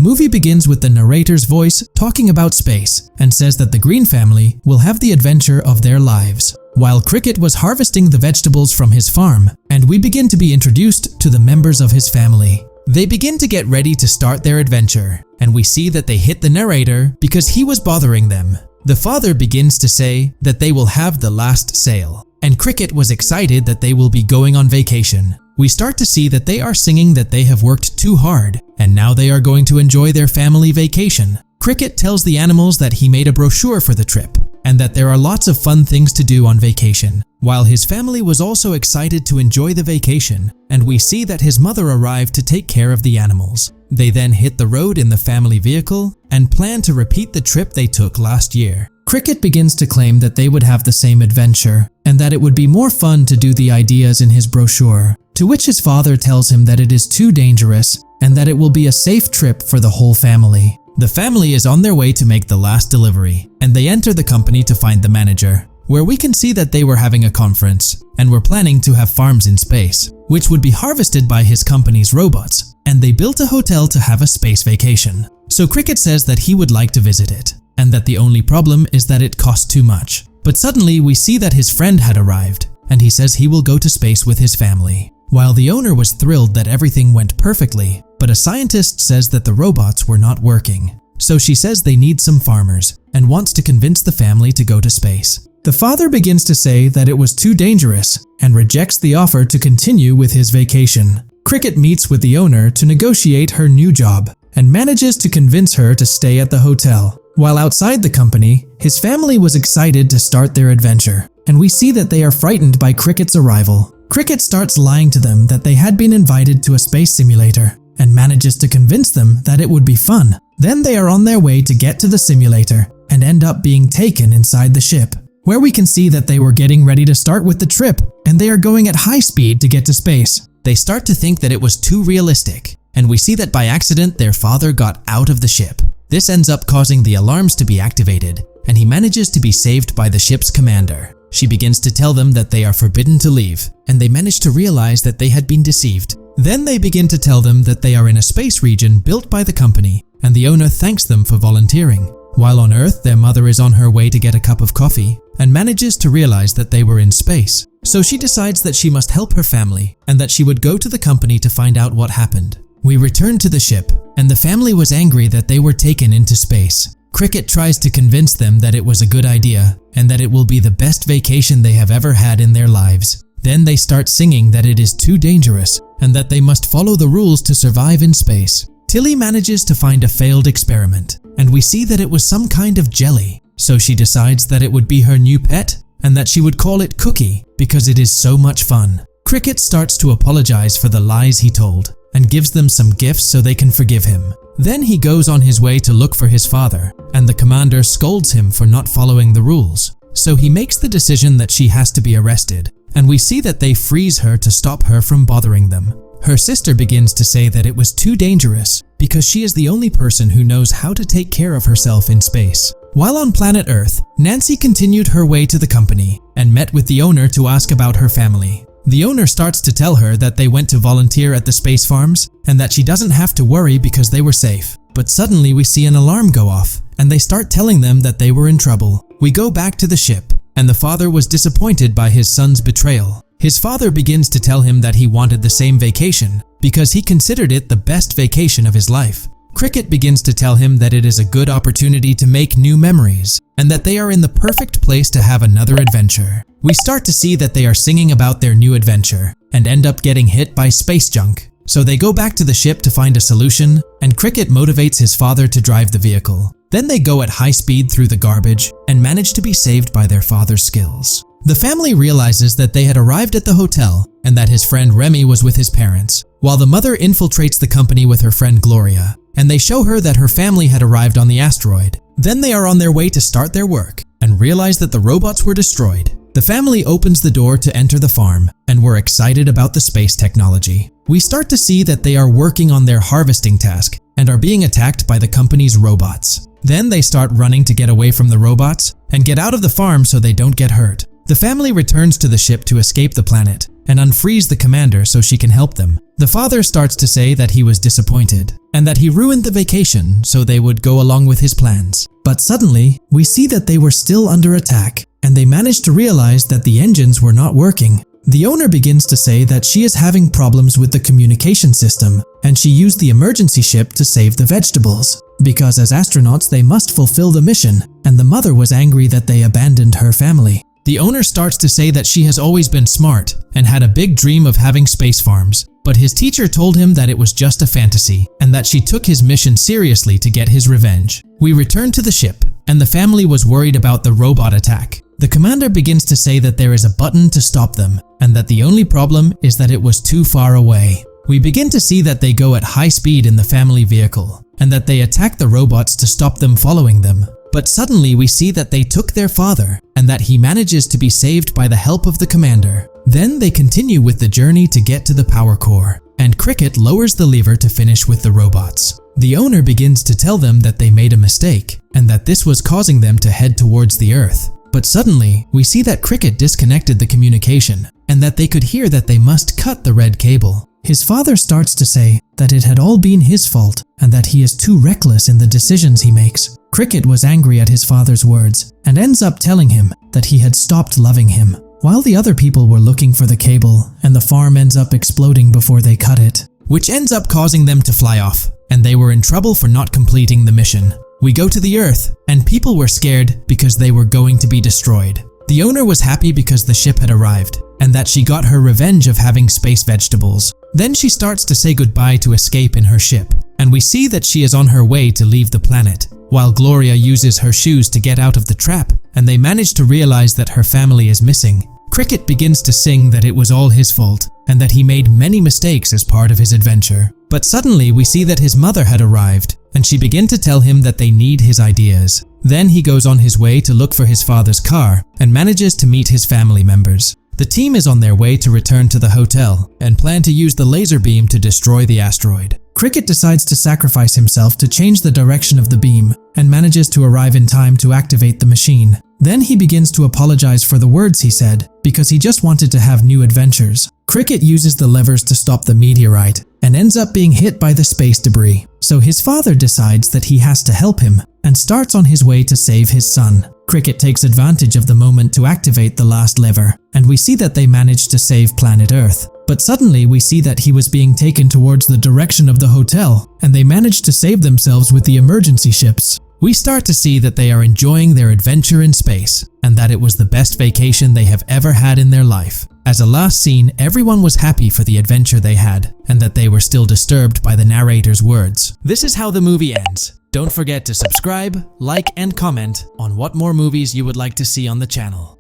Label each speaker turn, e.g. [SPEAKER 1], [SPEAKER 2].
[SPEAKER 1] movie begins with the narrator's voice talking about space and says that the Green family will have the adventure of their lives, while Cricket was harvesting the vegetables from his farm, and we begin to be introduced to the members of his family. They begin to get ready to start their adventure, and we see that they hit the narrator because he was bothering them. The father begins to say that they will have the last sail, and Cricket was excited that they will be going on vacation. We start to see that they are singing that they have worked too hard, and now they are going to enjoy their family vacation. Cricket tells the animals that he made a brochure for the trip, and that there are lots of fun things to do on vacation, while his family was also excited to enjoy the vacation, and we see that his mother arrived to take care of the animals. They then hit the road in the family vehicle and plan to repeat the trip they took last year. Cricket begins to claim that they would have the same adventure, and that it would be more fun to do the ideas in his brochure, to which his father tells him that it is too dangerous and that it will be a safe trip for the whole family. The family is on their way to make the last delivery, and they enter the company to find the manager, where we can see that they were having a conference and were planning to have farms in space, which would be harvested by his company's robots, and they built a hotel to have a space vacation. So Cricket says that he would like to visit it, and that the only problem is that it costs too much. But suddenly we see that his friend had arrived, and he says he will go to space with his family. While the owner was thrilled that everything went perfectly, but a scientist says that the robots were not working. So she says they need some farmers, and wants to convince the family to go to space. The father begins to say that it was too dangerous, and rejects the offer to continue with his vacation. Cricket meets with the owner to negotiate her new job, and manages to convince her to stay at the hotel. While outside the company, his family was excited to start their adventure, and we see that they are frightened by Cricket's arrival. Cricket starts lying to them that they had been invited to a space simulator, and manages to convince them that it would be fun. Then they are on their way to get to the simulator, and end up being taken inside the ship, where we can see that they were getting ready to start with the trip, and they are going at high speed to get to space. They start to think that it was too realistic, and we see that by accident their father got out of the ship. This ends up causing the alarms to be activated, and he manages to be saved by the ship's commander. She begins to tell them that they are forbidden to leave, and they manage to realize that they had been deceived. Then they begin to tell them that they are in a space region built by the company, and the owner thanks them for volunteering. While on Earth, their mother is on her way to get a cup of coffee, and manages to realize that they were in space. So she decides that she must help her family, and that she would go to the company to find out what happened. We return to the ship, and the family was angry that they were taken into space. Cricket tries to convince them that it was a good idea, and that it will be the best vacation they have ever had in their lives. Then they start singing that it is too dangerous, and that they must follow the rules to survive in space. Tilly manages to find a failed experiment, and we see that it was some kind of jelly. So she decides that it would be her new pet, and that she would call it Cookie, because it is so much fun. Cricket starts to apologize for the lies he told, and gives them some gifts so they can forgive him. Then he goes on his way to look for his father, and the commander scolds him for not following the rules. So he makes the decision that she has to be arrested, and we see that they freeze her to stop her from bothering them. Her sister begins to say that it was too dangerous because she is the only person who knows how to take care of herself in space. While on planet Earth, Nancy continued her way to the company and met with the owner to ask about her family. The owner starts to tell her that they went to volunteer at the space farms and that she doesn't have to worry because they were safe. But suddenly we see an alarm go off, and they start telling them that they were in trouble. We go back to the ship, and the father was disappointed by his son's betrayal. His father begins to tell him that he wanted the same vacation because he considered it the best vacation of his life. Cricket begins to tell him that it is a good opportunity to make new memories, and that they are in the perfect place to have another adventure. We start to see that they are singing about their new adventure, and end up getting hit by space junk. So they go back to the ship to find a solution, and Cricket motivates his father to drive the vehicle. Then they go at high speed through the garbage, and manage to be saved by their father's skills. The family realizes that they had arrived at the hotel, and that his friend Remy was with his parents, while the mother infiltrates the company with her friend Gloria, and they show her that her family had arrived on the asteroid. Then they are on their way to start their work, and realize that the robots were destroyed. The family opens the door to enter the farm, and were excited about the space technology. We start to see that they are working on their harvesting task, and are being attacked by the company's robots. Then they start running to get away from the robots, and get out of the farm so they don't get hurt. The family returns to the ship to escape the planet, and unfreeze the commander so she can help them. The father starts to say that he was disappointed and that he ruined the vacation so they would go along with his plans. But suddenly, we see that they were still under attack and they managed to realize that the engines were not working. The owner begins to say that she is having problems with the communication system and she used the emergency ship to save the vegetables. Because as astronauts they must fulfill the mission, and the mother was angry that they abandoned her family. The owner starts to say that she has always been smart and had a big dream of having space farms, but his teacher told him that it was just a fantasy and that she took his mission seriously to get his revenge. We return to the ship, and the family was worried about the robot attack. The commander begins to say that there is a button to stop them, and that the only problem is that it was too far away. We begin to see that they go at high speed in the family vehicle, and that they attack the robots to stop them following them. But suddenly we see that they took their father, and that he manages to be saved by the help of the commander. Then they continue with the journey to get to the power core, and Cricket lowers the lever to finish with the robots. The owner begins to tell them that they made a mistake, and that this was causing them to head towards the Earth. But suddenly, we see that Cricket disconnected the communication, and that they could hear that they must cut the red cable. His father starts to say that it had all been his fault, and that he is too reckless in the decisions he makes. Cricket was angry at his father's words, and ends up telling him that he had stopped loving him. While the other people were looking for the cable, and the farm ends up exploding before they cut it, which ends up causing them to fly off, and they were in trouble for not completing the mission. We go to the Earth, and people were scared because they were going to be destroyed. The owner was happy because the ship had arrived, and that she got her revenge of having space vegetables. Then she starts to say goodbye to escape in her ship, and we see that she is on her way to leave the planet, while Gloria uses her shoes to get out of the trap, and they manage to realize that her family is missing. Cricket begins to sing that it was all his fault, and that he made many mistakes as part of his adventure. But suddenly we see that his mother had arrived, and she began to tell him that they need his ideas. Then he goes on his way to look for his father's car, and manages to meet his family members. The team is on their way to return to the hotel, and plan to use the laser beam to destroy the asteroid. Cricket decides to sacrifice himself to change the direction of the beam, and manages to arrive in time to activate the machine. Then he begins to apologize for the words he said, because he just wanted to have new adventures. Cricket uses the levers to stop the meteorite, and ends up being hit by the space debris. So his father decides that he has to help him, and starts on his way to save his son. Cricket takes advantage of the moment to activate the last lever, and we see that they manage to save planet Earth. But suddenly we see that he was being taken towards the direction of the hotel, and they manage to save themselves with the emergency ships. We start to see that they are enjoying their adventure in space, and that it was the best vacation they have ever had in their life. As a last scene, everyone was happy for the adventure they had, and that they were still disturbed by the narrator's words. This is how the movie ends. Don't forget to subscribe, like, and comment on what more movies you would like to see on the channel.